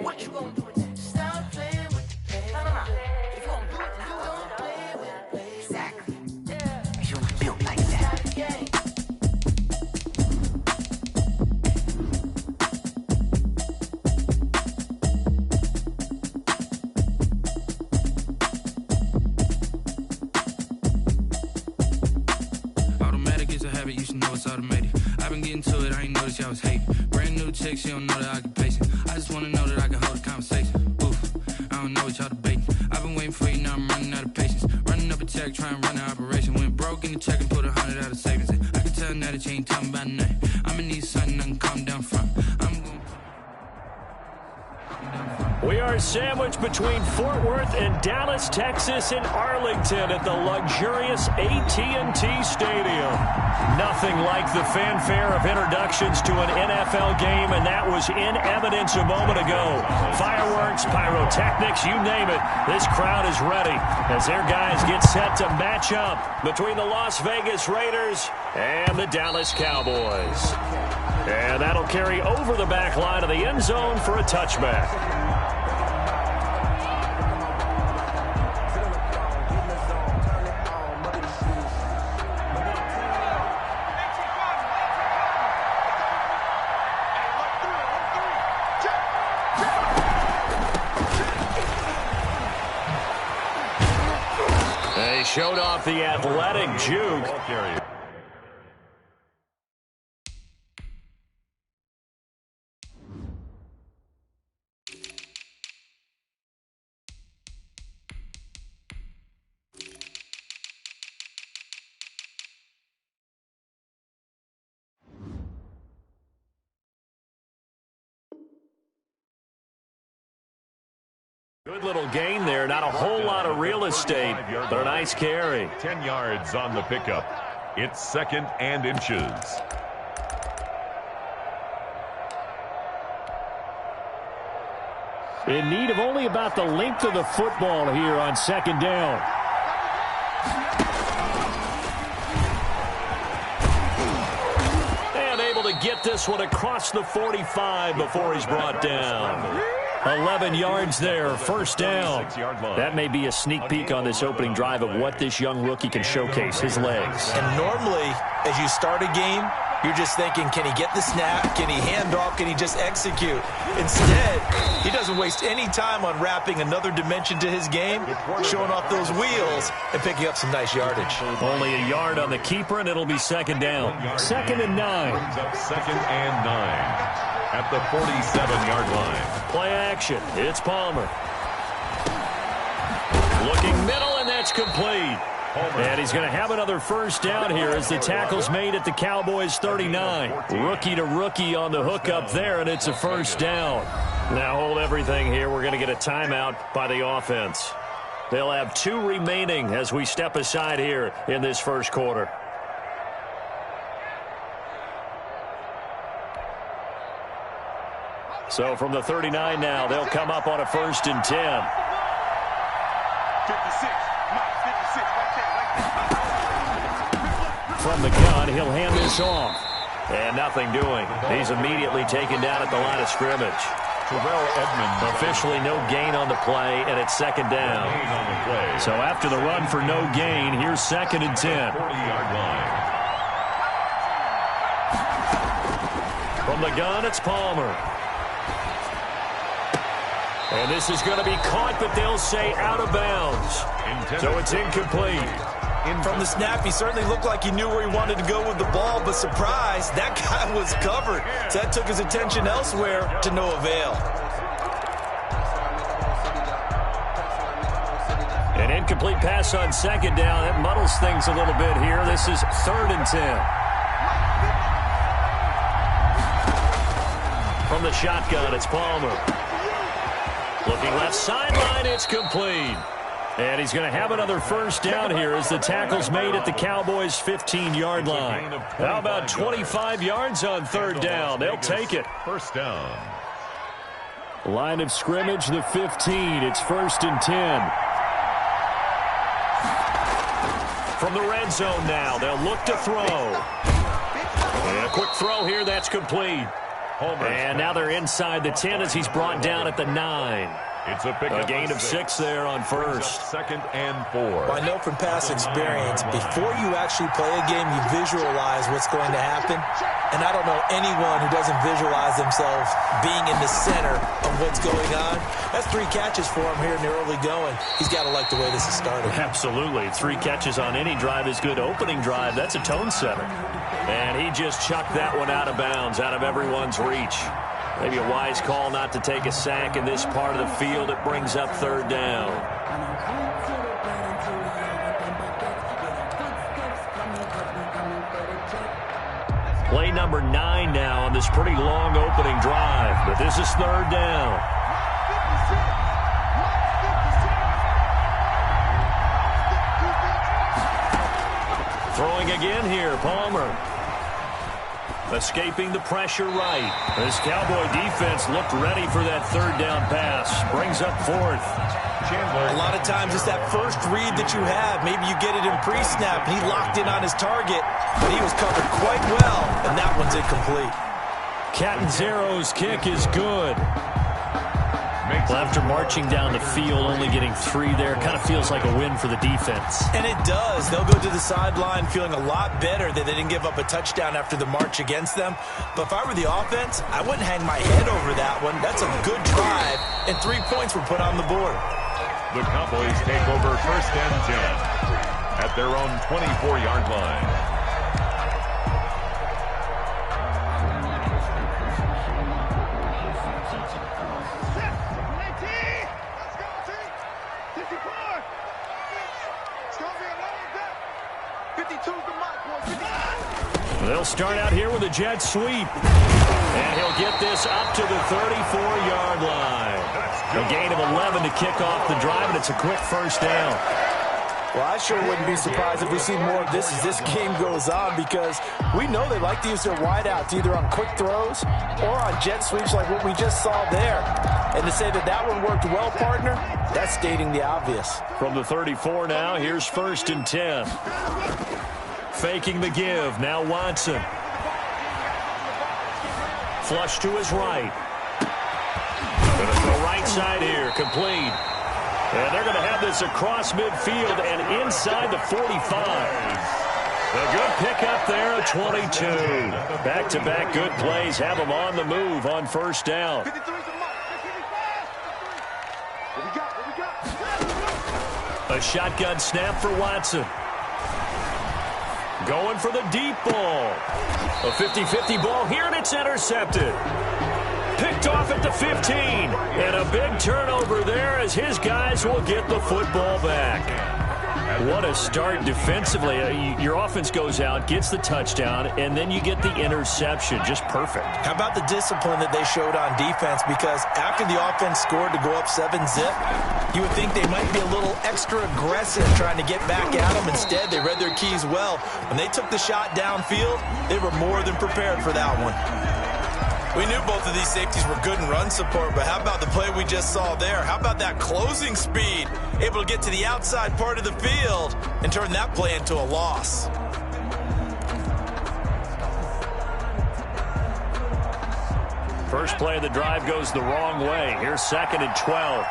What you gonna do with that? Stop playing with the pain. No. If you gonna do it, then don't play with it. Exactly. Yeah. You was built like that. Automatic is a habit, you should know it's automated. I've been getting to it, I ain't noticed y'all was hating. Brand new chick, she don't know that I can pace it. I just wanna know that I can hold a conversation. Oof, I don't know what y'all debating. I've been waiting for you, now I'm running out of patience. Running up a check, trying to run an operation. Went broke in the check and put 100 out of savings in. I can tell now that you ain't talking about nothing. I'ma need something I can calm down from. We are sandwiched between Fort Worth and Dallas, Texas, and Arlington at the luxurious AT&T Stadium. Nothing like the fanfare of introductions to an NFL game, and that was in evidence a moment ago. Fireworks, pyrotechnics, you name it. This crowd is ready as their guys get set to match up between the Las Vegas Raiders and the Dallas Cowboys. And that'll carry over the back line of the end zone for a touchback. They showed off the athletic juke. Good little gain there. Not a whole lot of real estate, but a nice carry. 10 yards on the pickup. It's 2nd and inches. In need of only about the length of the football here on 2nd down. And able to get this one across the 45 before he's brought down. 11 yards there, 1st down. That may be a sneak peek on this opening drive of what this young rookie can showcase, his legs. And normally, as you start a game, you're just thinking, can he get the snap? Can he hand off? Can he just execute? Instead, he doesn't waste any time on wrapping another dimension to his game, showing off those wheels, and picking up some nice yardage. Only a yard on the keeper, and it'll be 2nd down. 2nd and 9. 2nd and 9. At the 47-yard line. Play action. It's Palmer. Looking middle, and that's complete. And he's going to have another 1st down here as the tackle's made at the Cowboys 39. Rookie to rookie on the hook up there, and it's a 1st down. Now hold everything here. We're going to get a timeout by the offense. They'll have 2 remaining as we step aside here in this 1st quarter. So from the 39 now, they'll come up on a 1st and 10. 56. From the gun, he'll hand this off. And nothing doing. He's immediately taken down at the line of scrimmage. Officially no gain on the play, and it's 2nd down. So after the run for no gain, here's 2nd and 10. From the gun, it's Palmer. And this is going to be caught, but they'll say out of bounds. So it's incomplete. From the snap, he certainly looked like he knew where he wanted to go with the ball, but surprise, that guy was covered. So that took his attention elsewhere to no avail. An incomplete pass on 2nd down. That muddles things a little bit here. This is 3rd and 10. From the shotgun, it's Palmer. Looking left sideline, it's complete. And he's going to have another 1st down here as the tackle's made at the Cowboys' 15-yard line. How about 25 yards on 3rd down? They'll take it. 1st down. Line of scrimmage, the 15. It's 1st and 10. From the red zone now, they'll look to throw. And a quick throw here, that's complete. And now they're inside the 10 as he's brought down at the 9. It's a gain of 6 there on first. 2nd and 4. Well, I know from past experience, before you actually play a game, you visualize what's going to happen. And I don't know anyone who doesn't visualize themselves being in the center of what's going on. That's 3 catches for him here in the early going. He's got to like the way this is started. Absolutely. 3 catches on any drive is good. Opening drive, that's a tone setter. And he just chucked that one out of bounds, out of everyone's reach. Maybe a wise call not to take a sack in this part of the field. It brings up 3rd down. Play number 9 now on this pretty long opening drive, but this is 3rd down. Throwing again here, Palmer. Escaping the pressure right. This Cowboy defense looked ready for that 3rd down pass. Brings up 4th. A lot of times it's that first read that you have. Maybe you get it in pre-snap, and he locked in on his target, but he was covered quite well, and that one's incomplete. Catanzaro's kick is good. Well, after marching down the field, only getting 3 there, kind of feels like a win for the defense. And it does. They'll go to the sideline feeling a lot better that they didn't give up a touchdown after the march against them. But if I were the offense, I wouldn't hang my head over that one. That's a good drive, and 3 points were put on the board. The Cowboys take over 1st and 10 at their own 24-yard line. They'll start out here with a jet sweep. And he'll get this up to the 34-yard line. A gain of 11 to kick off the drive, and it's a quick 1st down. Well, I sure wouldn't be surprised if we see more of this as this game goes on, because we know they like to use their wideouts either on quick throws or on jet sweeps like what we just saw there. And to say that that one worked well, partner, that's stating the obvious. From the 34 now, here's 1st and 10. Faking the give. Now Watson. Flush to his right. Going to throw right side here. Complete. And they're going to have this across midfield and inside the 45. A good pickup there at 22. Back-to-back good plays have them on the move on 1st down. A shotgun snap for Watson. Going for the deep ball. A 50-50 ball here, and it's intercepted. Picked off at the 15. And a big turnover there as his guys will get the football back. What a start defensively. Your offense goes out, gets the touchdown, and then you get the interception. Just perfect. How about the discipline that they showed on defense? Because after the offense scored to go up 7-zip, you would think they might be a little extra aggressive trying to get back at them. Instead, they read their keys well. When they took the shot downfield, they were more than prepared for that one. We knew both of these safeties were good in run support, but how about the play we just saw there? How about that closing speed? Able to get to the outside part of the field and turn that play into a loss. First play of the drive goes the wrong way. Here's 2nd and 12.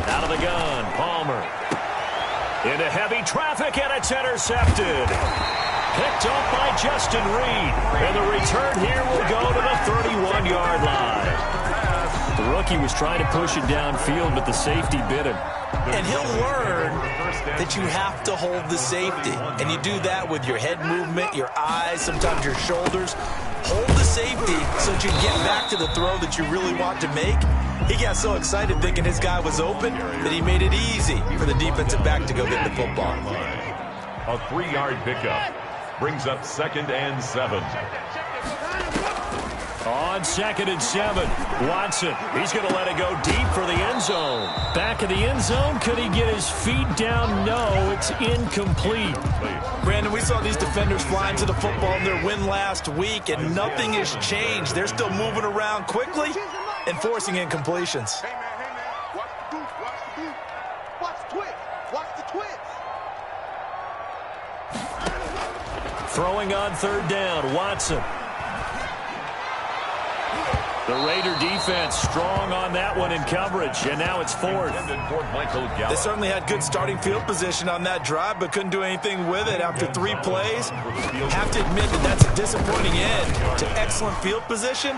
Out of the gun, Palmer. Into heavy traffic, and it's intercepted. Picked up by Justin Reed. And the return here will go to the 31-yard line. The rookie was trying to push it downfield, but the safety bit him. And he'll learn that you have to hold the safety. And you do that with your head movement, your eyes, sometimes your shoulders. Hold the safety so that you get back to the throw that you really want to make. He got so excited thinking his guy was open that he made it easy for the defensive back to go get the football. A 3-yard pickup brings up 2nd and 7. On 2nd and 7, Watson. He's going to let it go deep for the end zone. Back of the end zone. Could he get his feet down? No, it's incomplete. Brandon, we saw these defenders flying to the football in their win last week, and nothing has changed. They're still moving around quickly and forcing incompletions. Hey, man, watch the boot, watch the boot. Watch the twist, watch the twist. Throwing on 3rd down, Watson. The Raider defense strong on that one in coverage, and now it's 4th. They certainly had good starting field position on that drive, but couldn't do anything with it after 3 plays. Have to admit that that's a disappointing end to excellent field position.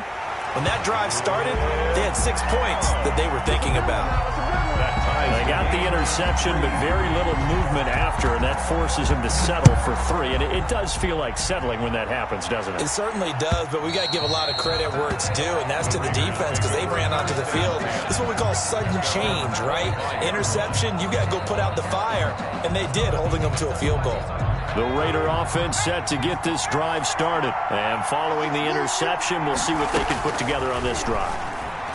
When that drive started, they had 6 points that they were thinking about. They got the interception, but very little movement after, and that forces them to settle for 3. And it does feel like settling when that happens, doesn't it? It certainly does, but we got to give a lot of credit where it's due, and that's to the defense because they ran onto the field. This is what we call sudden change, right? Interception, you got to go put out the fire, and they did, holding them to a field goal. The Raider offense set to get this drive started. And following the interception, we'll see what they can put together on this drive.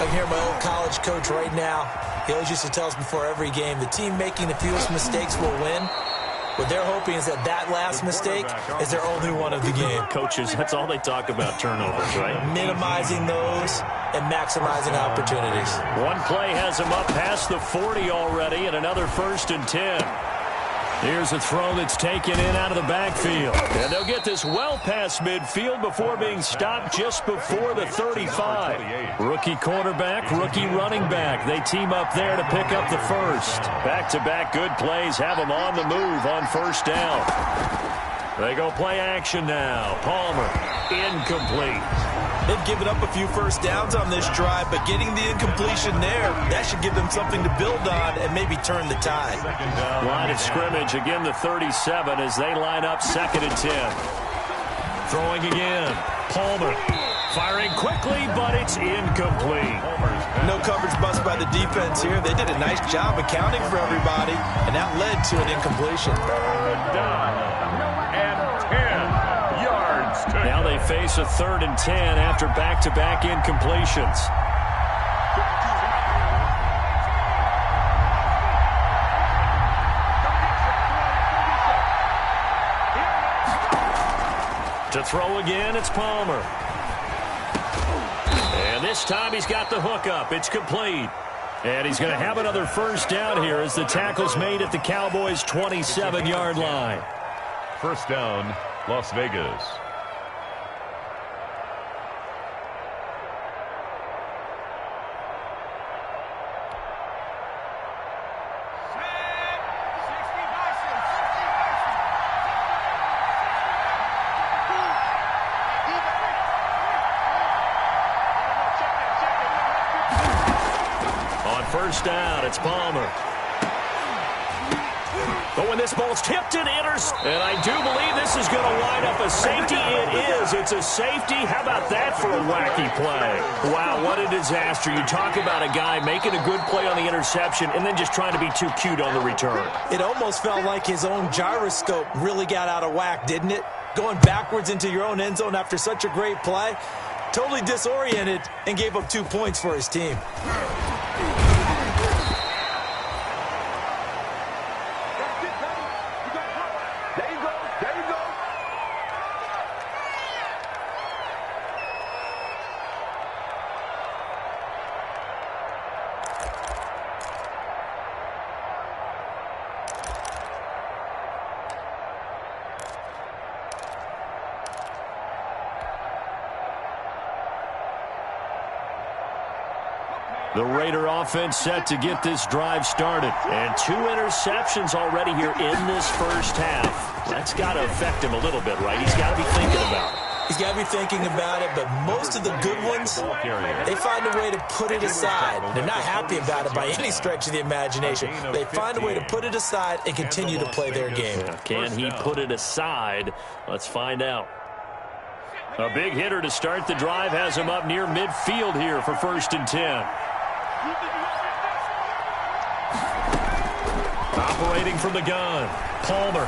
I can hear my old college coach right now. He always used to tell us before every game, the team making the fewest mistakes will win. What they're hoping is that last mistake is their only one of the game. Coaches, that's all they talk about, turnovers, right? Minimizing those and maximizing opportunities. One play has them up past the 40 already, and another 1st and 10. Here's a throw that's taken in out of the backfield. And they'll get this well past midfield before being stopped just before the 35. Rookie quarterback, rookie running back. They team up there to pick up the 1st. Back-to-back good plays have them on the move on 1st down. They go play action now. Palmer, incomplete. They've given up a few 1st downs on this drive, but getting the incompletion there, that should give them something to build on and maybe turn the tide. Line of scrimmage, again the 37 as they line up 2nd and 10. Throwing again. Palmer firing quickly, but it's incomplete. No coverage bust by the defense here. They did a nice job accounting for everybody, and that led to an incompletion. Now they face a 3rd and 10 after back-to-back incompletions. To throw again, it's Palmer. And this time he's got the hook up. It's complete. And he's going to have another 1st down here as the tackle's made at the Cowboys' 27-yard line. 1st down, Las Vegas. On 1st down, it's Palmer. But when this ball's tipped, it enters. And I do believe this is going to line up a safety. It is. It's a safety. How about that for a wacky play? Wow, what a disaster. You talk about a guy making a good play on the interception and then just trying to be too cute on the return. It almost felt like his own gyroscope really got out of whack, didn't it? Going backwards into your own end zone after such a great play. Totally disoriented and gave up 2 points for his team. The Raider offense set to get this drive started. And 2 interceptions already here in this 1st half. That's got to affect him a little bit, right? He's got to be thinking about it. He's got to be thinking about it, but most of the good ones, they find a way to put it aside. They're not happy about it by any stretch of the imagination. They find a way to put it aside and continue to play their game. Yeah, can he put it aside? Let's find out. A big hitter to start the drive has him up near midfield here for 1st and 10. Operating from the gun, Palmer.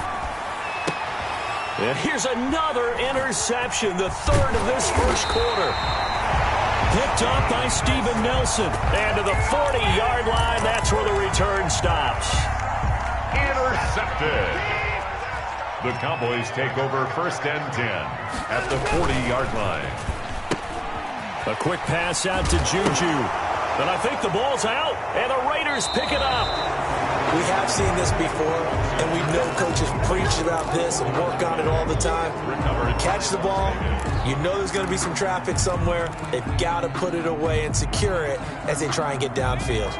And here's another interception, the 3rd of this 1st quarter. Picked up by Steven Nelson. And to the 40-yard line, that's where the return stops. Intercepted. The Cowboys take over 1st and 10 at the 40-yard line. A quick pass out to Juju. And I think the ball's out, and the Raiders pick it up. We have seen this before, and we know coaches preach about this and work on it all the time. Catch the ball. You know there's going to be some traffic somewhere. They've got to put it away and secure it as they try and get downfield.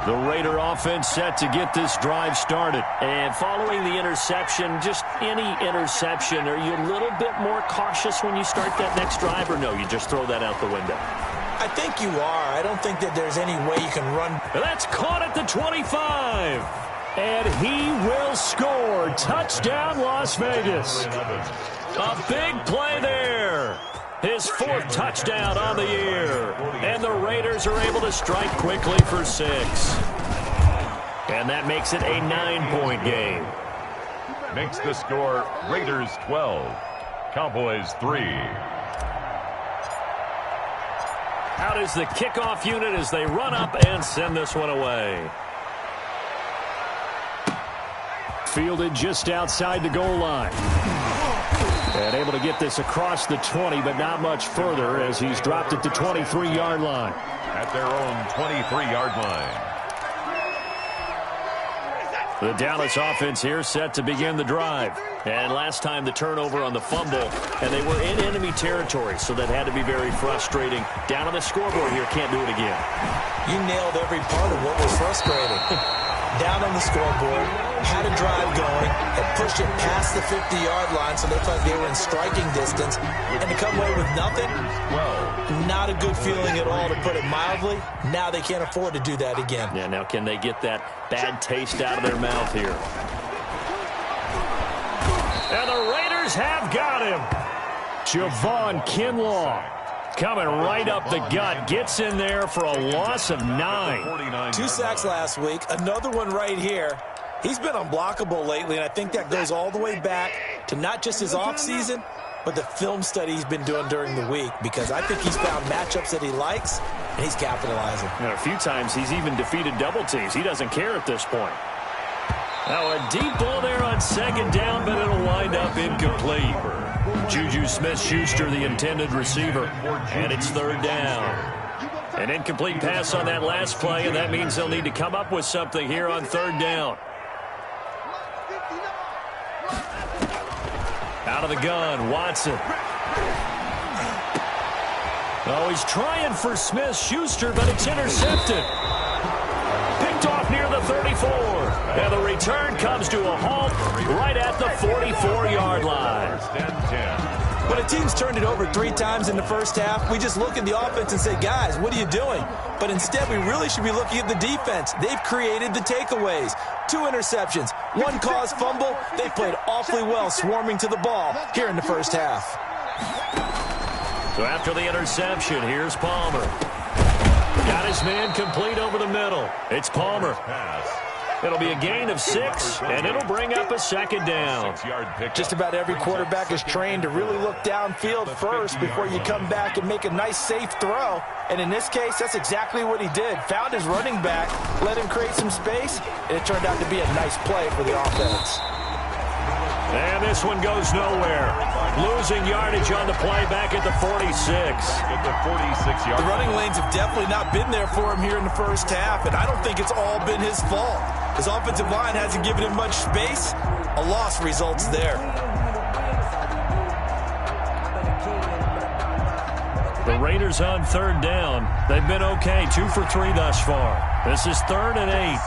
The Raider offense set to get this drive started. And following the interception, just any interception, are you a little bit more cautious when you start that next drive, or no, you just throw that out the window? I think you are. I don't think that there's any way you can run. That's caught at the 25. And he will score. Touchdown, Las Vegas. A big play there. His 4th touchdown on the year. And the Raiders are able to strike quickly for 6. And that makes it a 9-point game. Makes the score Raiders 12, Cowboys 3. Out is the kickoff unit as they run up and send this one away. Fielded just outside the goal line. And able to get this across the 20, but not much further as he's dropped it to 23-yard line. At their own 23-yard line. The Dallas offense here set to begin the drive. And last time the turnover on the fumble, and they were in enemy territory, so that had to be very frustrating. Down on the scoreboard here, can't do it again. You nailed every part of what was frustrating. Down on the scoreboard, had a drive going, had pushed it past the 50-yard line, so they thought they were in striking distance, and to come away with nothing, well, not a good feeling at all, to put it mildly. Now they can't afford to do that again. Yeah, now can they get that bad taste out of their mouth here? And the Raiders have got him. Javon Kinlaw coming right up the gut. Gets in there for a loss of 9. 2 sacks last week. Another one right here. He's been unblockable lately, and I think that goes all the way back to not just his offseason, but the film study he's been doing during the week, because I think he's found matchups that he likes, and he's capitalizing. And a few times he's even defeated double teams. He doesn't care at this point. Now a deep ball there on 2nd down, but it'll wind up incomplete. Juju Smith-Schuster, the intended receiver, and it's 3rd down. An incomplete pass on that last play, and that means they'll need to come up with something here on 3rd down. Out of the gun, Watson. Oh, he's trying for Smith-Schuster, but it's intercepted. Picked off near the 34. And the return comes to a halt right at the 44-yard line. When a team's turned it over 3 times in the first half, we just look at the offense and say, guys, what are you doing? But instead, we really should be looking at the defense. They've created the takeaways. 2 interceptions, 1 caused fumble. They played awfully well swarming to the ball here in the first half. So after the interception, here's Palmer. Got his man complete over the middle. It's Palmer. It'll be a gain of 6, and it'll bring up a 2nd down. Just about every quarterback is trained to really look downfield first before you come back and make a nice, safe throw. And in this case, that's exactly what he did. Found his running back, let him create some space, and it turned out to be a nice play for the offense. And this one goes nowhere. Losing yardage on the play back at the 46. At the 46-yard. The running lanes have definitely not been there for him here in the first half, and I don't think it's all been his fault. His offensive line hasn't given him much space. A loss results there. The Raiders on 3rd down. They've been okay, 2 for 3 thus far. This is 3rd and 8.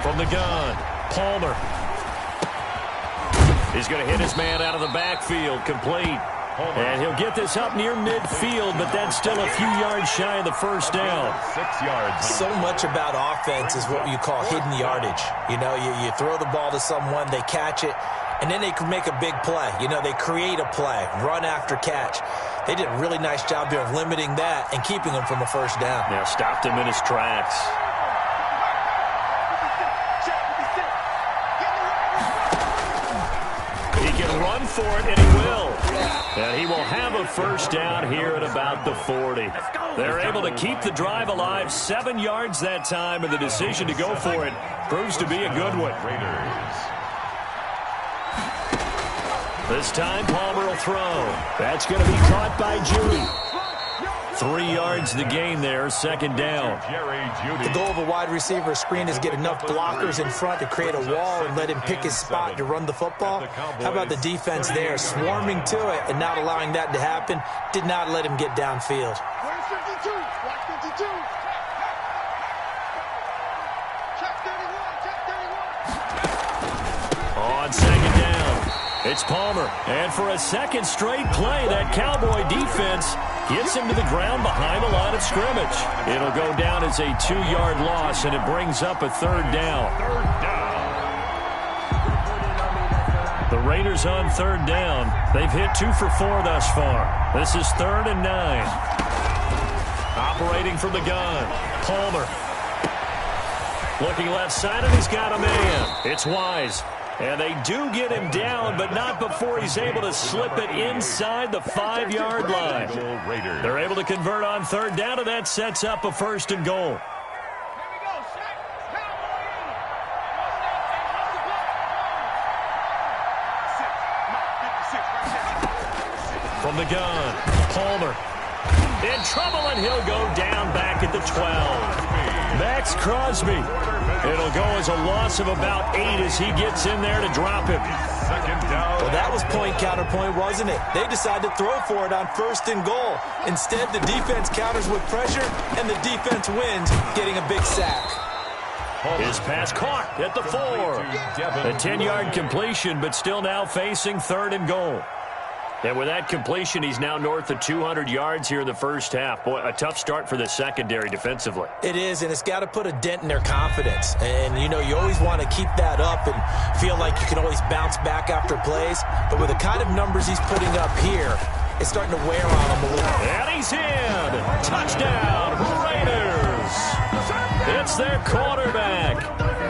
From the gun, Palmer. He's going to hit his man out of the backfield, complete. And he'll get this up near midfield, but that's still a few yards shy of the first down. 6 yards. So much about offense is what you call hidden yardage. You know, you throw the ball to someone, they catch it, and then they can make a big play. You know, they create a play, run after catch. They did a really nice job there of limiting that and keeping him from a first down. Yeah, stopped him in his tracks. Run for it, and he will. And he will have a first down here at about the 40. They're able to keep the drive alive, 7 yards that time, and the decision to go for it proves to be a good one. This time, Palmer will throw. That's going to be caught by Judy. 3 yards the gain there, second down. The goal of a wide receiver screen is get enough blockers in front to create a wall and let him pick his spot to run the football. How about the defense there, swarming to it and not allowing that to happen? Did not let him get downfield. Where's 52? Watch 52. Check 31. Check 31. On second down, it's Palmer. And for a second straight play, that Cowboy defense gets him to the ground behind the line of scrimmage. It'll go down as a 2-yard loss, and it brings up a third down. The Raiders on third down. They've hit 2 for 4 thus far. This is 3rd and 9. Operating from the gun, Palmer. Looking left side, and he's got a man. It's Wise. And they do get him down, but not before he's able to slip it inside the 5-yard line. They're able to convert on third down, and that sets up a 1st and goal. From the gun, Palmer. In trouble, and he'll go down back at the 12. Max Crosby. It'll go as a loss of about 8 as he gets in there to drop him. Well, that was point counterpoint, wasn't it? They decided to throw for it on 1st and goal. Instead, the defense counters with pressure, and the defense wins, getting a big sack. His pass caught at the 4. A 10-yard completion, but still now facing 3rd and goal. And with that completion, he's now north of 200 yards here in the first half. Boy, a tough start for the secondary defensively. It is, and it's got to put a dent in their confidence. And, you know, you always want to keep that up and feel like you can always bounce back after plays. But with the kind of numbers he's putting up here, it's starting to wear on him a little. And he's in. Touchdown, Raiders. It's their quarterback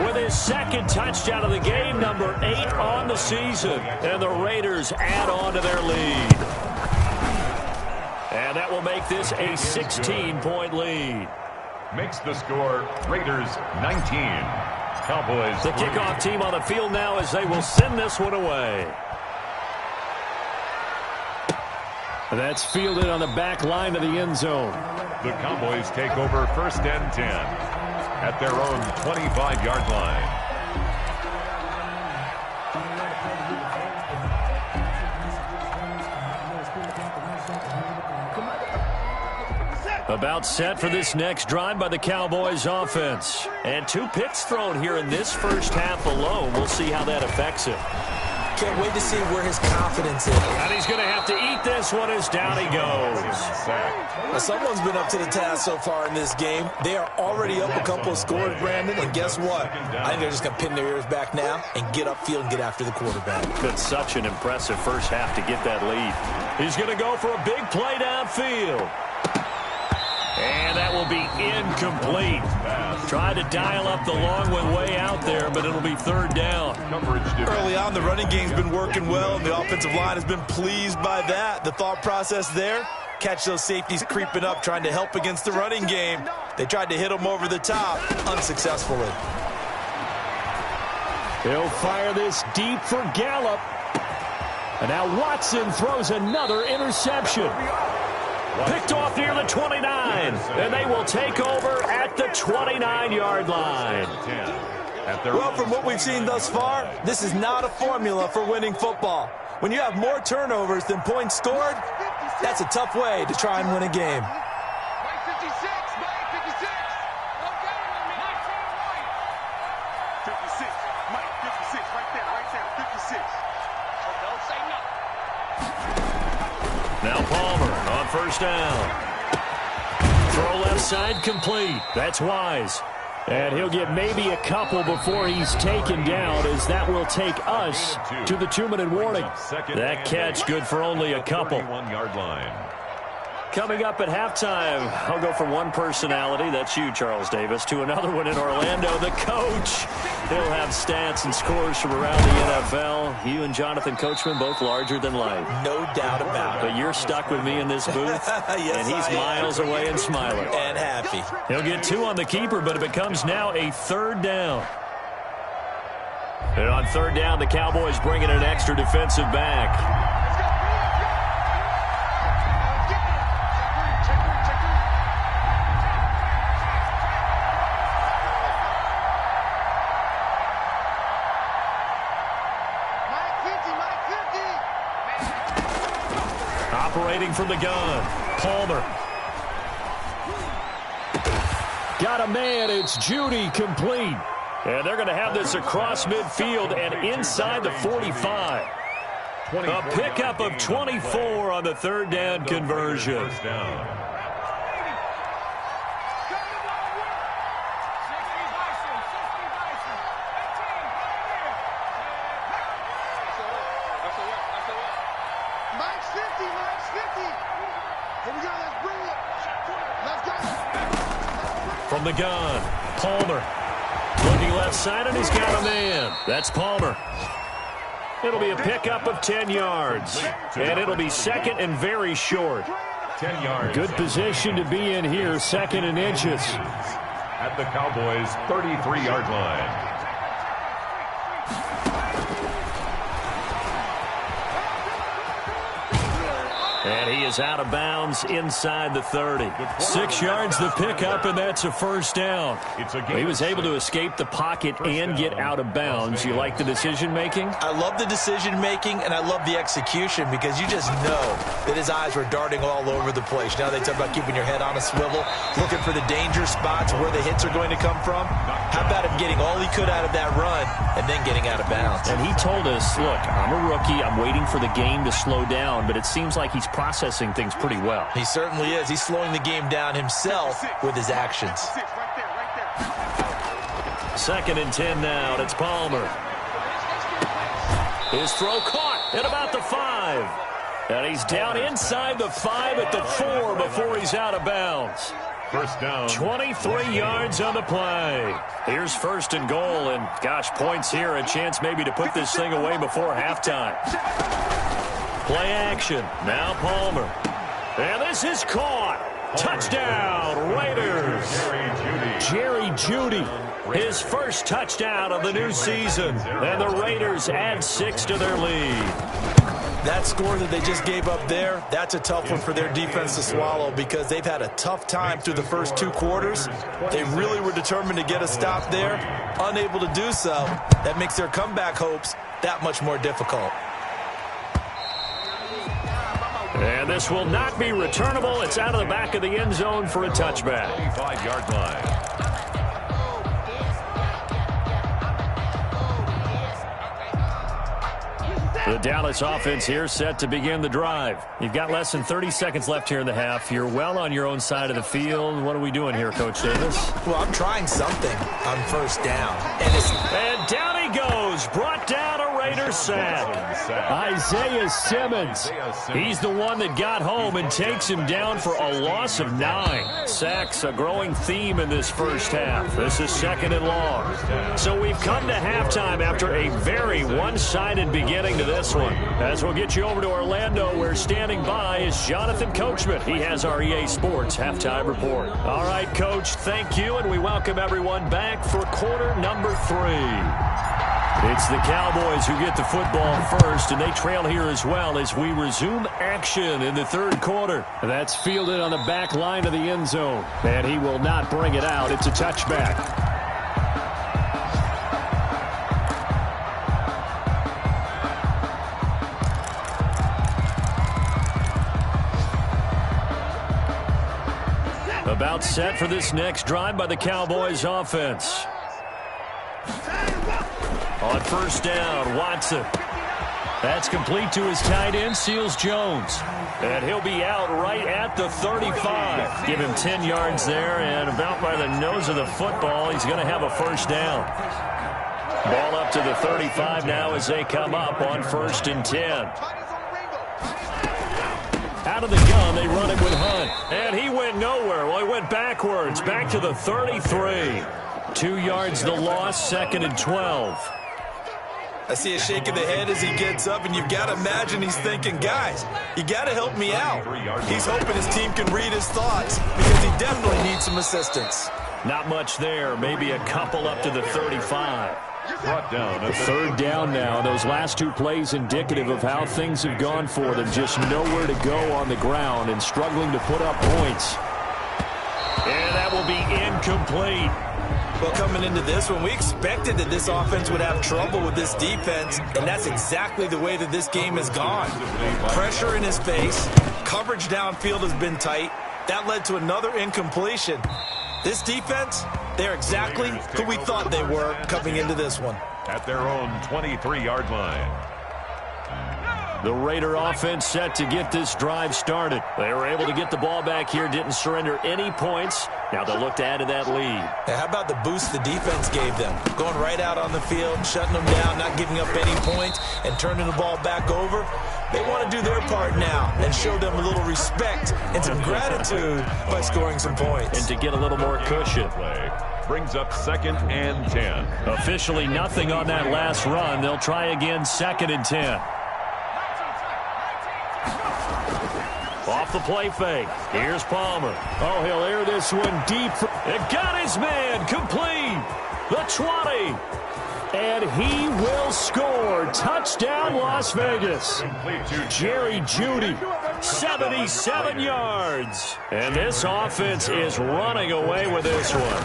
with his 2nd touchdown of the game, number 8 on the season. And the Raiders add on to their lead. And that will make this a 16-point lead. Makes the score Raiders 19. Cowboys. The kickoff team on the field now as they will send this one away. That's fielded on the back line of the end zone. The Cowboys take over 1st and 10 at their own 25-yard line. About set for this next drive by the Cowboys offense. And 2 picks thrown here in this first half alone. We'll see how that affects him. Can't wait to see where his confidence is. And he's going to have to eat this one as down he goes. Well, someone's been up to the task so far in this game. They are already up a couple of scores, Brandon, and guess what? I think they're just going to pin their ears back now and get upfield and get after the quarterback. Been such an impressive first half to get that lead. He's going to go for a big play downfield. And that will be incomplete. Tried to dial up the long one way out there, but it'll be 3rd down. Early on, the running game's been working well, and the offensive line has been pleased by that. The thought process there, catch those safeties creeping up, trying to help against the running game. They tried to hit them over the top, unsuccessfully. He'll fire this deep for Gallup. And now Watson throws another interception. Picked off near the 29, and they will take over at the 29-yard line. Well, from what we've seen thus far, this is not a formula for winning football. When you have more turnovers than points scored, that's a tough way to try and win a game. Mike 56, Mike 56. Don't get him on me. Mike 56, Mike 56, right there, 56. Oh, don't say nothing. Now Palmer on 1st down. Throw left side complete. That's Wise. And he'll get maybe a couple before he's taken down, as that will take us to the 2-minute warning. That catch good for only a couple. 1-yard line. Coming up at halftime, I'll go from one personality, that's you, Charles Davis, to another one in Orlando, the coach. He'll have stats and scores from around the NFL. You and Jonathan Coachman, both larger than life. No doubt about it. But you're stuck with me in this booth, Yes, and he's miles away and smiling. And happy. He'll get 2 on the keeper, but it becomes now a 3rd down. And on 3rd down, the Cowboys bring in an extra defensive back. from the gun. Palmer. Got a man. It's Judy complete. And they're going to have this across midfield and inside the 45. A pickup of 24 on the third down conversion. First down. Mike's 50, Mike's 50. Here we go, let's bring it. Let's go. From the gun, Palmer. Looking left side, and he's got a man. That's Palmer. It'll be a pickup of 10 yards. And it'll be second and very short. 10 yards. Good position to be in here, second and inches. At the Cowboys' 33-yard line. And he is out of bounds inside the 30. 6 yards the pickup, and that's a first down. He was able to escape the pocket and get out of bounds. You like the decision-making? I love the decision-making, and I love the execution because you just know that his eyes were darting all over the place. Now they talk about keeping your head on a swivel, looking for the danger spots where the hits are going to come from. How about him getting all he could out of that run and then getting out of bounds? And he told us, look, I'm a rookie. I'm waiting for the game to slow down, but it seems like he's processing things pretty well. He certainly is. He's slowing the game down himself with his actions. Second and 10 now. It's Palmer. His throw caught at about the 5. And he's down inside the 5 at the 4 before he's out of bounds. First down. 23 yards on the play. Here's first and goal, and gosh, points here. A chance maybe to put this thing away before halftime. Play action. Now Palmer. And this is caught. Touchdown, Raiders. Jerry Jeudy. His first touchdown of the new season. And the Raiders add 6 to their lead. That score that they just gave up there, that's a tough one for their defense to swallow because they've had a tough time through the first 2 quarters. They really were determined to get a stop there. Unable to do so, that makes their comeback hopes that much more difficult. And this will not be returnable. It's out of the back of the end zone for a touchback. 25-yard line. The Dallas offense here set to begin the drive. You've got less than 30 seconds left here in the half. You're well on your own side of the field. What are we doing here, Coach Davis? Well, I'm trying something on first down. And down he goes. Brought down a Raiders sack. Isaiah Simmons. He's the one that got home and takes him down for a loss of 9. Sacks, a growing theme in this first half. This is second and long. So we've come to halftime after a very one-sided beginning to this one. As we'll get you over to Orlando, where standing by is Jonathan Coachman. He has our EA Sports halftime report. All right, Coach, thank you, and we welcome everyone back for quarter number 3. It's the Cowboys who get the football first, and they trail here as well as we resume action in the third quarter. That's fielded on the back line of the end zone, and he will not bring it out. It's a touchback. About set for this next drive by the Cowboys offense. On first down, Watson. That's complete to his tight end, Seals Jones. And he'll be out right at the 35. Give him 10 yards there, and about by the nose of the football, he's going to have a first down. Ball up to the 35 now as they come up on first and 10. Out of the gun, they run it with Hunt. And he went nowhere. Well, he went backwards, back to the 33. 2 yards the loss, second and 12. I see a shake of the head as he gets up, and you've got to imagine he's thinking, guys, you got to help me out. He's hoping his team can read his thoughts because he definitely needs some assistance. Not much there, maybe a couple up to the 35. Brought down. Third down now. Those last 2 plays indicative of how things have gone for them. Just nowhere to go on the ground and struggling to put up points. And that will be incomplete. Well, coming into this one, we expected that this offense would have trouble with this defense, and that's exactly the way that this game has gone. Pressure in his face, coverage downfield has been tight. That led to another incompletion. This defense, they're exactly who we thought they were coming into this one. At their own 23-yard line. The Raider offense set to get this drive started. They were able to get the ball back here, didn't surrender any points. Now they'll look to add to that lead. Hey, how about the boost the defense gave them? Going right out on the field, shutting them down, not giving up any points, and turning the ball back over. They want to do their part now and show them a little respect and some gratitude by scoring some points. And to get a little more cushion. Brings up 2nd and 10. Officially nothing on that last run. They'll try again, 2nd and 10. Off the play fake. Here's Palmer. Oh, he'll air this one deep. It got his man. Complete. The 20. And he will score. Touchdown, Las Vegas. Jerry Jeudy, 77 yards. And this offense is running away with this one.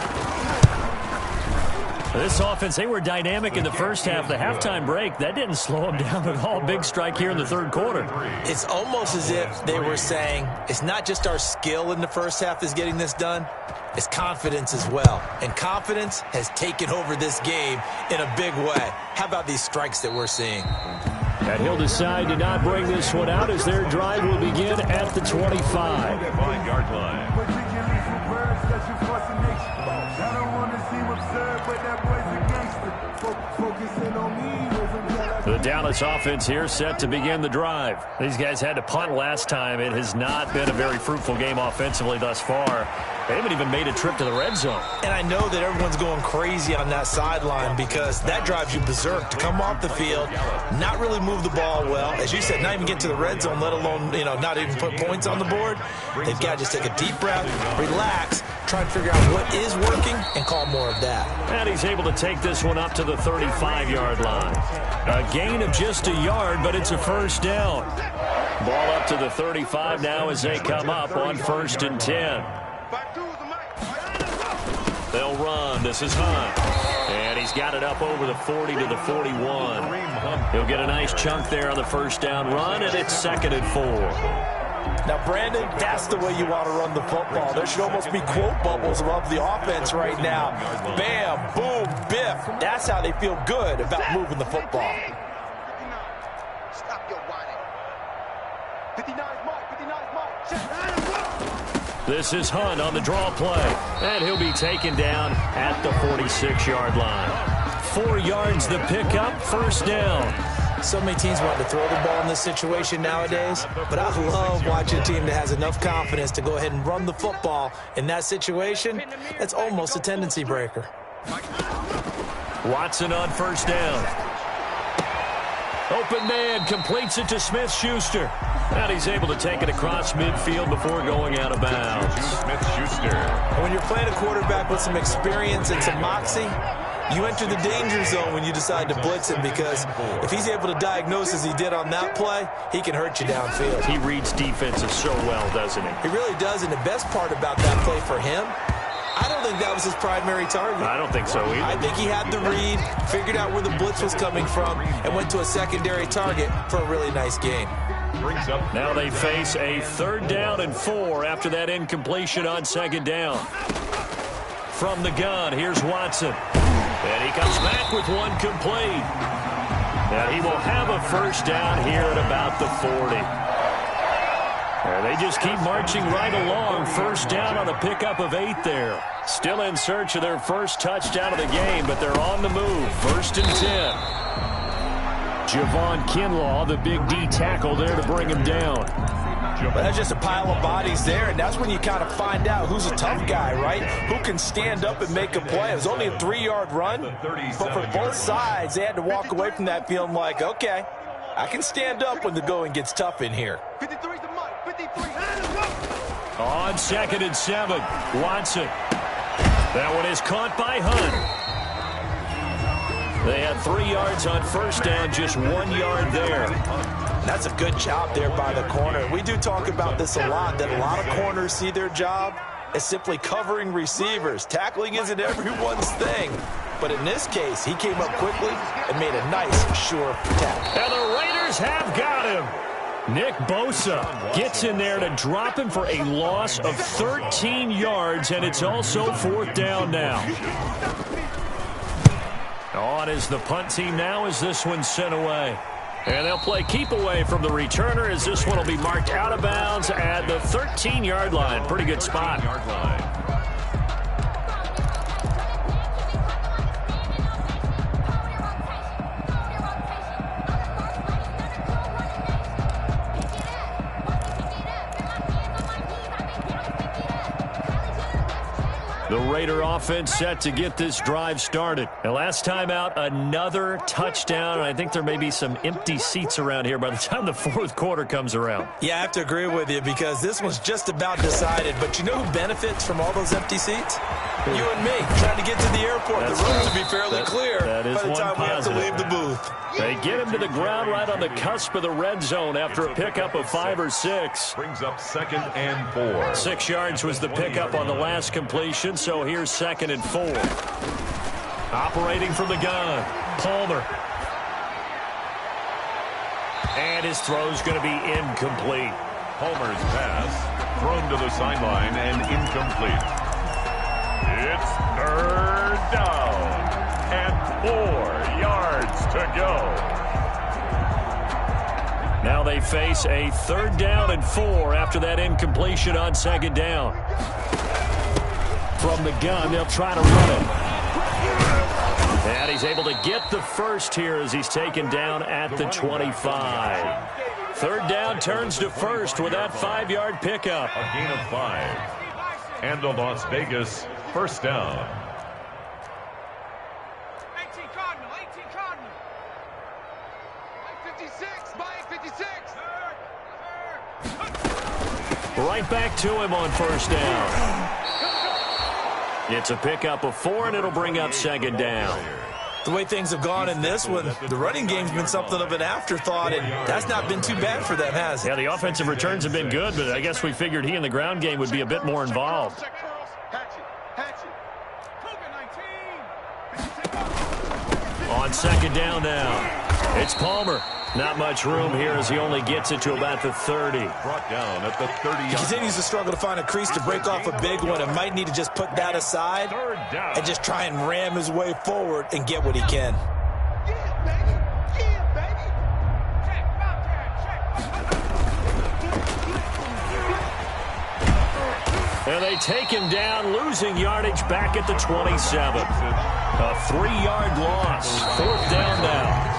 This offense, they were dynamic in the first half. The halftime break, that didn't slow them down at all. Big strike here in the third quarter. It's almost as if they were saying, it's not just our skill in the first half that's getting this done, it's confidence as well. And confidence has taken over this game in a big way. How about these strikes that we're seeing? And he'll decide to not bring this one out as their drive will begin at the 25. 25-yard line. The Dallas offense here set to begin the drive. These guys had to punt last time. It has not been a very fruitful game offensively thus far. They haven't even made a trip to the red zone. And I know that everyone's going crazy on that sideline because that drives you berserk to come off the field, not really move the ball well. As you said, not even get to the red zone, let alone, not even put points on the board. They've got to just take a deep breath, relax, try and figure out what is working and call more of that. And he's able to take this one up to the 35-yard line. A gain of just a yard, but it's a first down. Ball up to the 35 now as they come up on 1st and 10. They'll run. This is Hunt. And he's got it up over the 40 to the 41. He'll get a nice chunk there on the first down run, and it's 2nd and 4. Now, Brandon, that's the way you want to run the football. There should almost be quote bubbles above the offense right now. Bam, boom, biff. That's how they feel good about moving the football. Stop your whining. 59's mark. This is Hunt on the draw play. And he'll be taken down at the 46-yard line. 4 yards the pickup, first down. So many teams want to throw the ball in this situation nowadays, but I love watching a team that has enough confidence to go ahead and run the football in that situation. That's almost a tendency breaker. Watson on first down. Open man completes it to Smith-Schuster. And he's able to take it across midfield before going out of bounds. Smith-Schuster. When you're playing a quarterback with some experience and some moxie, you enter the danger zone when you decide to blitz him, because if he's able to diagnose as he did on that play, he can hurt you downfield. He reads defenses so well, doesn't he? He really does, and the best part about that play for him, I don't think that was his primary target. I don't think so either. I think he had the read, figured out where the blitz was coming from, and went to a secondary target for a really nice game. Now they face a 3rd down and 4 after that incompletion on 2nd down. From the gun, here's Watson. And he comes back with one complete. And he will have a first down here at about the 40. And they just keep marching right along. First down on a pickup of 8 there. Still in search of their first touchdown of the game, but they're on the move. 1st and 10. Javon Kinlaw, the big D tackle there to bring him down. But that's just a pile of bodies there, and that's when you kind of find out who's a tough guy, right? Who can stand up and make a play. It was only a 3-yard run, but for both sides, they had to walk away from that feeling like, okay, I can stand up when the going gets tough in here. 53's the mark. 53. On 2nd and 7, Watson. That one is caught by Hunt. They had 3 yards on first down, just 1 yard there. That's a good job there by the corner. We do talk about this a lot, that a lot of corners see their job as simply covering receivers. Tackling isn't everyone's thing. But in this case, he came up quickly and made a nice, sure tackle. And the Raiders have got him. Nick Bosa gets in there to drop him for a loss of 13 yards, and it's also 4th down now. On is the punt team now as this one's sent away. And they'll play keep away from the returner as this one will be marked out of bounds at the 13-yard line. Pretty good spot. The Raider offense set to get this drive started. And last time out, another touchdown. And I think there may be some empty seats around here by the time the 4th quarter comes around. Yeah, I have to agree with you because this one's just about decided. But you know who benefits from all those empty seats? You and me, trying to get to the airport. The roads will be fairly clear by the time we have to leave the booth. They get him to the ground right on the cusp of the red zone after a pickup of 5 or 6. Brings up 2nd and 4. 6 yards was the pickup on the last completion, so here's 2nd and 4. Operating from the gun, Palmer. And his throw's going to be incomplete. Palmer's pass thrown to the sideline and incomplete. It's 3rd down and 4 yards to go. Now they face a 3rd down and 4 after that incompletion on 2nd down. From the gun, they'll try to run it. And he's able to get the first here as he's taken down at the 25. 3rd down turns to 1st with that 5-yard pickup. A gain of 5. And the Las Vegas 1st down. 18 Cardinal, 18 Cardinal. 56, Mike, 56. Right back to him on 1st down. It's a pickup of 4, and it'll bring up 2nd down. The way things have gone in this one, the running game's been something of an afterthought, and that's not been too bad for them, has it? Yeah, the offensive returns have been good, but I guess we figured he in the ground game would be a bit more involved. On 2nd down now, it's Palmer. Not much room here as he only gets it to about the 30. Brought down at the 30. He continues to struggle to find a crease to break off a big one and might need to just put that aside and just try and ram his way forward and get what he can. And they take him down, losing yardage back at the 27. A 3-yard loss. 4th down now.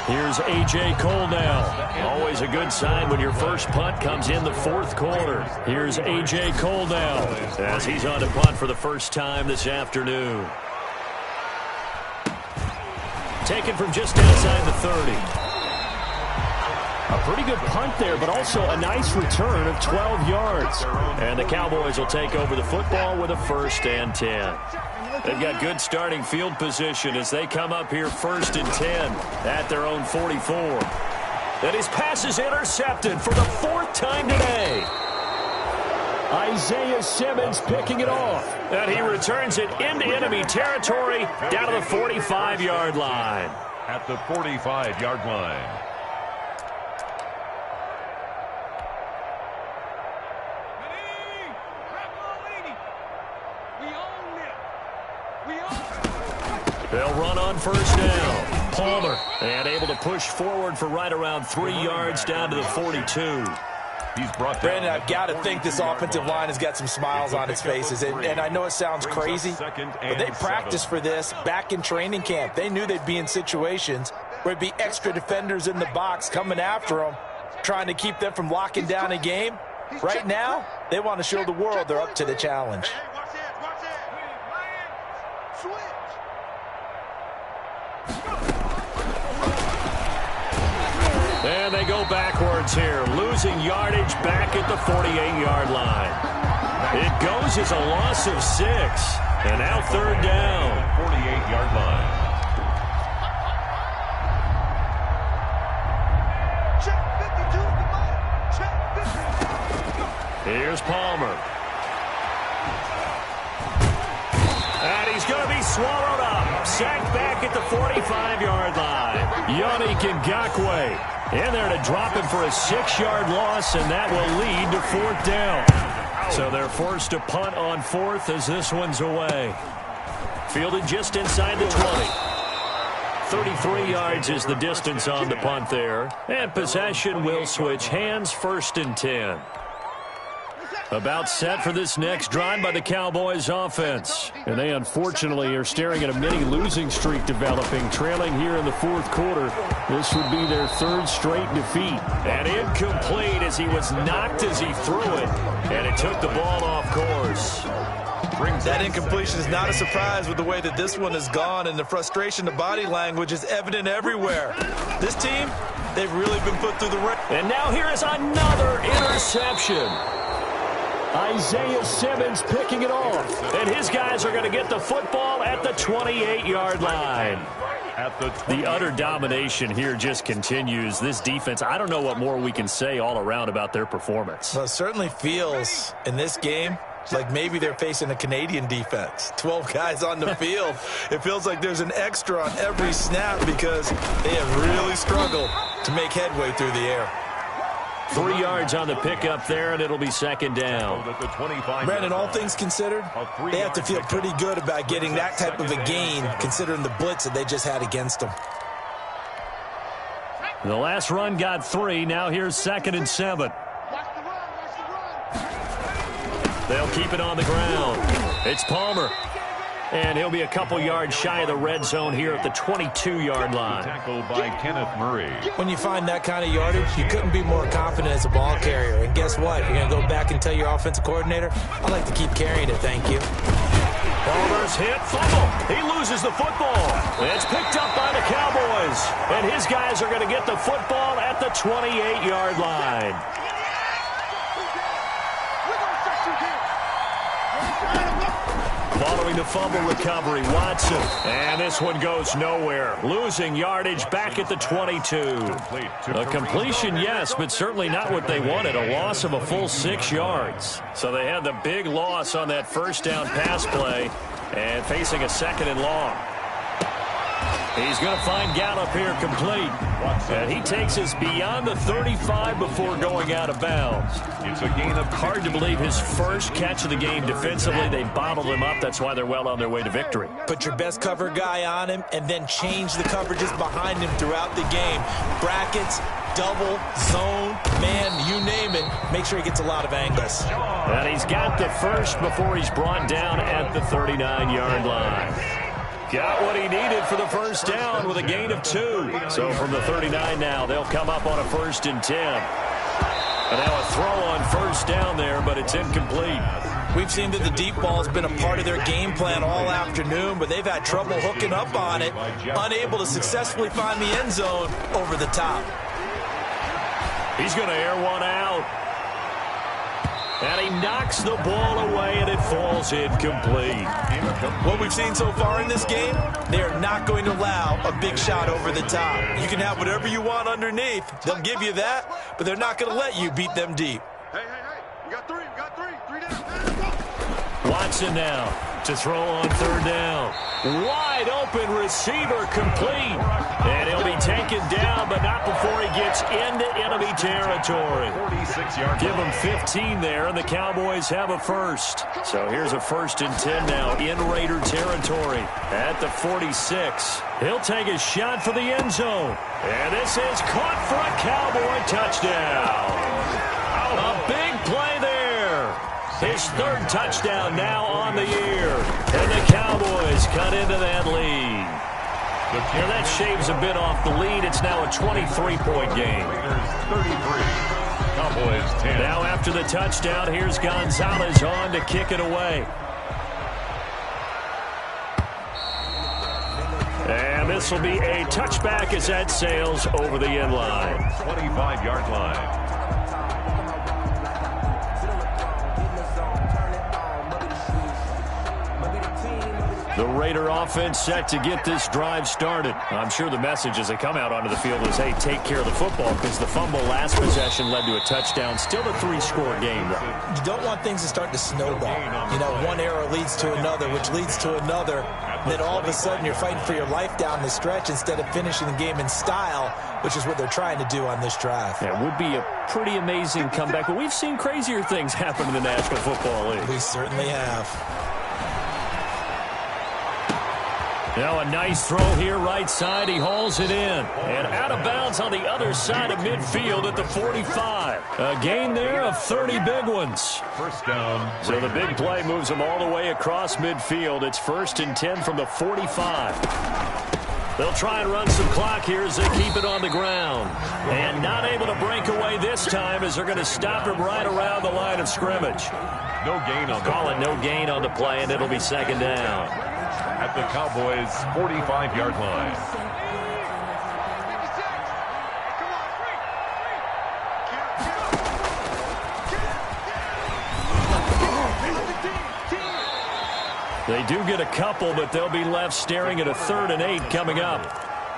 Here's A.J. Cole now. Always a good sign when your first punt comes in the 4th quarter. Here's A.J. Cole now as he's on to punt for the first time this afternoon. Taken from just outside the 30. A pretty good punt there, but also a nice return of 12 yards. And the Cowboys will take over the football with a 1st and 10. They've got good starting field position as they come up here 1st and 10 at their own 44. And his pass is intercepted for the 4th time today. Isaiah Simmons picking it off. And he returns it into enemy territory down to the 45-yard line. At the 45-yard line. They'll run on 1st down. Palmer, and able to push forward for right around 3 yards down to the 42. He's brought down. Brandon, I've got to think this offensive line has got some smiles on its faces. And I know it sounds crazy, but they practiced for this back in training camp. They knew they'd be in situations where there'd be extra defenders in the box coming after them, trying to keep them from locking down a game. Right now, they want to show the world they're up to the challenge. And they go backwards here, losing yardage back at the 48-yard line. It goes as a loss of 6, and now 3rd down. 48-yard line. Here's Palmer. And he's going to be swallowed up. Sacked back at the 45-yard line. Yannick Ngakoue. In there to drop him for a 6-yard loss, and that will lead to 4th down. So they're forced to punt on 4th as this one's away. Fielded just inside the 20. 33 yards is the distance on the punt there. And possession will switch hands, 1st and 10. About set for this next drive by the Cowboys offense. And they unfortunately are staring at a mini losing streak developing, trailing here in the 4th quarter. This would be their 3rd straight defeat. And incomplete as he was knocked as he threw it. And it took the ball off course. That incompletion is not a surprise with the way that this one has gone, and the frustration, the body language is evident everywhere. This team, they've really been put through the ringer. And now here is another interception. Isaiah Simmons picking it off. And his guys are going to get the football at the 28-yard line. The utter domination here just continues. This defense, I don't know what more we can say all around about their performance. Well, it certainly feels in this game like maybe they're facing a Canadian defense. 12 guys on the field. It feels like there's an extra on every snap because they have really struggled to make headway through the air. 3 yards on the pickup there, and it'll be 2nd down. Brandon, all things considered, they have to feel pretty good about getting that type of a gain considering the blitz that they just had against them. The last run got 3. Now here's 2nd and 7. They'll keep it on the ground. It's Palmer. And he'll be a couple yards shy of the red zone here at the 22-yard line. Tackled by Kenneth Murray. When you find that kind of yardage, you couldn't be more confident as a ball carrier. And guess what? You're going to go back and tell your offensive coordinator, I like to keep carrying it, thank you. Palmer's hit, fumble. He loses the football. It's picked up by the Cowboys. And his guys are going to get the football at the 28-yard line. Following the fumble recovery, Watson. And this one goes nowhere. Losing yardage back at the 22. A completion, yes, but certainly not what they wanted. A loss of a full 6 yards. So they had the big loss on that 1st down pass play and facing a 2nd and long. He's going to find Gallup here complete. And he takes us beyond the 35 before going out of bounds. It's a gain of hard to believe his first catch of the game defensively. They bottled him up. That's why they're well on their way to victory. Put your best cover guy on him and then change the coverages behind him throughout the game. Brackets, double, zone, man, you name it. Make sure he gets a lot of angles. And he's got the first before he's brought down at the 39-yard line. Got what he needed for the 1st down with a gain of 2. So from the 39 now, they'll come up on a 1st and 10. And now a throw on 1st down there, but it's incomplete. We've seen that the deep ball has been a part of their game plan all afternoon, but they've had trouble hooking up on it, unable to successfully find the end zone over the top. He's going to air one out. And he knocks the ball away, and it falls incomplete. What we've seen so far in this game, they are not going to allow a big shot over the top. You can have whatever you want underneath. They'll give you that, but they're not going to let you beat them deep. Hey, we got 3 down. Watson now to throw on 3rd down. Wide open receiver complete. And he'll be taken down, but not before he gets into enemy territory. 46-yard. Give him 15 there, and the Cowboys have a 1st. So here's a 1st and 10 now in Raider territory at the 46. He'll take a shot for the end zone. And this is caught for a Cowboy touchdown. A big play there. His 3rd touchdown now on the year. And the Cowboys cut into that lead. And that shaves a bit off the lead. It's now a 23-point game. 33. Cowboys 10. Now after the touchdown, here's Gonzalez on to kick it away. And this will be a touchback as that sails over the end line. 25-yard line. The Raider offense set to get this drive started. I'm sure the message as they come out onto the field is, hey, take care of the football, because the fumble last possession led to a touchdown. Still a 3-score game, though. You don't want things to start to snowball. You know, one error leads to another, which leads to another. Then all of a sudden you're fighting for your life down the stretch instead of finishing the game in style, which is what they're trying to do on this drive. Yeah, it would be a pretty amazing comeback, but we've seen crazier things happen in the National Football League. We certainly have. Now a nice throw here right side. He hauls it in. And out of bounds on the other side of midfield at the 45. A gain there of 30 big ones. First down. So the big play moves them all the way across midfield. It's 1st and 10 from the 45. They'll try and run some clock here as they keep it on the ground. And not able to break away this time as they're going to stop him right around the line of scrimmage. No gain on the Call it no gain on the play, and it'll be 2nd down. at the Cowboys' 45-yard line. They do get a couple, but they'll be left staring at a 3rd and 8 coming up.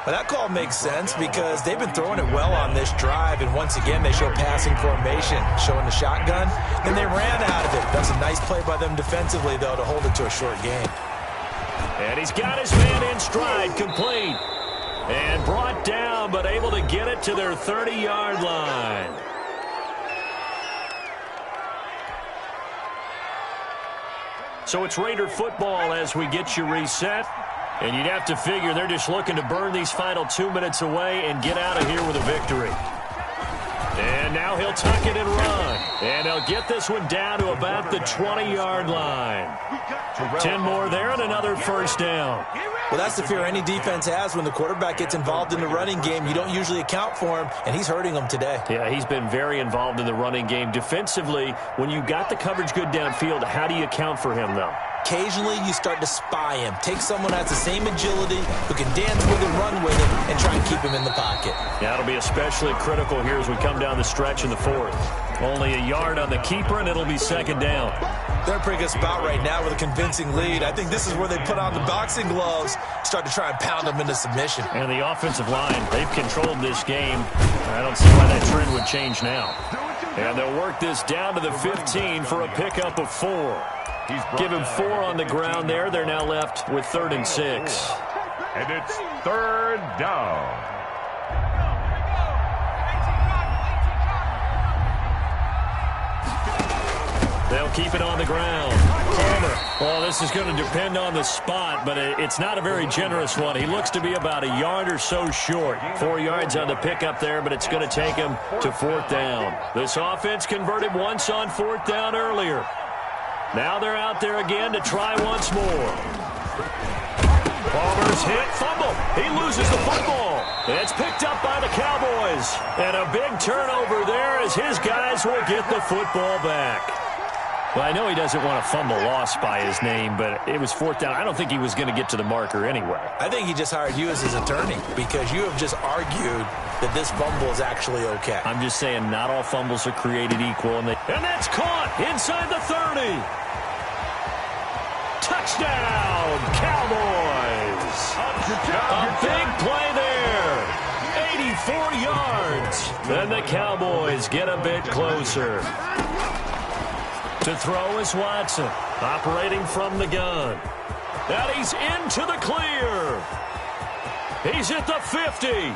Well, that call makes sense because they've been throwing it well on this drive, and once again they show passing formation, showing the shotgun, and they ran out of it. That's a nice play by them defensively, though, to hold it to a short game. And he's got his man in stride, complete. And brought down, but able to get it to their 30-yard line. So it's Raider football as we get you reset. And you'd have to figure they're just looking to burn these final 2 minutes away and get out of here with a victory. And now he'll tuck it and run. And they'll get this one down to about the 20-yard line. 10 more there and another first down. Well, that's the fear any defense has when the quarterback gets involved in the running game. You don't usually account for him, and he's hurting them today. Yeah, he's been very involved in the running game. Defensively, when you got the coverage good downfield, how do you account for him, though? Occasionally, you start to spy him. Take someone who has the same agility, who can dance with him, run with him, and try and keep him in the pocket. Yeah, it'll be especially critical here as we come down the stretch in the 4th. Only a yard on the keeper, and it'll be 2nd down. They're in a pretty good spot right now with a convincing lead. I think this is where they put on the boxing gloves, start to try and pound them into submission. And the offensive line, they've controlled this game. I don't see why that trend would change now. And they'll work this down to the 15 for a pickup of 4. Give him 4 on the ground there. They're now left with 3rd and 6. And it's 3rd down. They'll keep it on the ground. Palmer. Well, this is going to depend on the spot, but it's not a very generous one. He looks to be about a yard or so short. 4 yards on the pickup there, but it's going to take him to 4th down. This offense converted once on 4th down earlier. Now they're out there again to try once more. Palmer's hit, fumble. He loses the football. It's picked up by the Cowboys. And a big turnover there as his guys will get the football back. Well, I know he doesn't want a fumble lost by his name, but it was 4th down. I don't think he was going to get to the marker anyway. I think he just hired you as his attorney because you have just argued that this fumble is actually okay. I'm just saying not all fumbles are created equal. And that's caught inside the 30. Touchdown, Cowboys. A big play there. 84 yards. Then the Cowboys get a bit closer. To throw is Watson, operating from the gun. And he's into the clear. He's at the 50,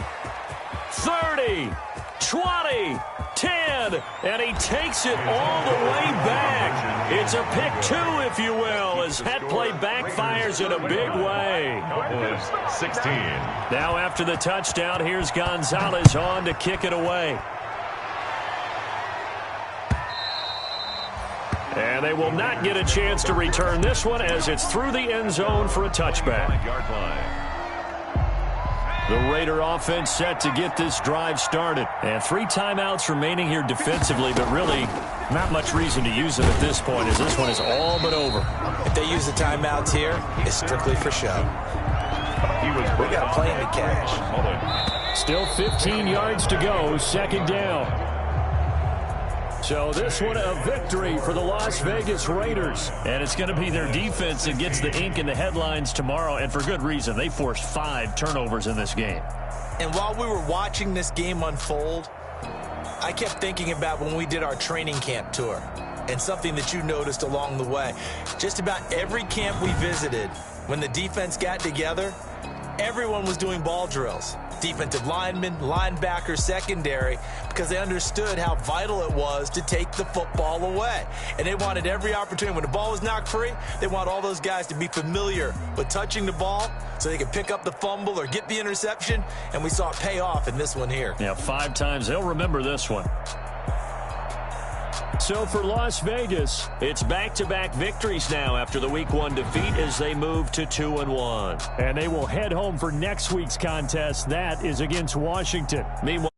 30, 20, 10, and he takes it all the way back. It's a pick 2, if you will, as that play backfires in a big way. 16. Now after the touchdown, here's Gonzalez on to kick it away. And they will not get a chance to return this one as it's through the end zone for a touchback. The Raider offense set to get this drive started. And 3 timeouts remaining here defensively, but really not much reason to use them at this point as this one is all but over. If they use the timeouts here, it's strictly for show. We got a plane to catch. Still 15 yards to go, 2nd down. So this one a victory for the Las Vegas Raiders. And it's going to be their defense that gets the ink in the headlines tomorrow, and for good reason. They forced 5 turnovers in this game. And while we were watching this game unfold, I kept thinking about when we did our training camp tour and something that you noticed along the way. Just about every camp we visited, when the defense got together, everyone was doing ball drills. Defensive linemen, linebackers, secondary, because they understood how vital it was to take the football away. And they wanted every opportunity. When the ball was knocked free, they want all those guys to be familiar with touching the ball so they could pick up the fumble or get the interception. And we saw it pay off in this one here. Yeah, 5 times. They'll remember this one. So for Las Vegas, it's back-to-back victories now after the Week 1 defeat as they move to 2-1. And they will head home for next week's contest. That is against Washington. Meanwhile,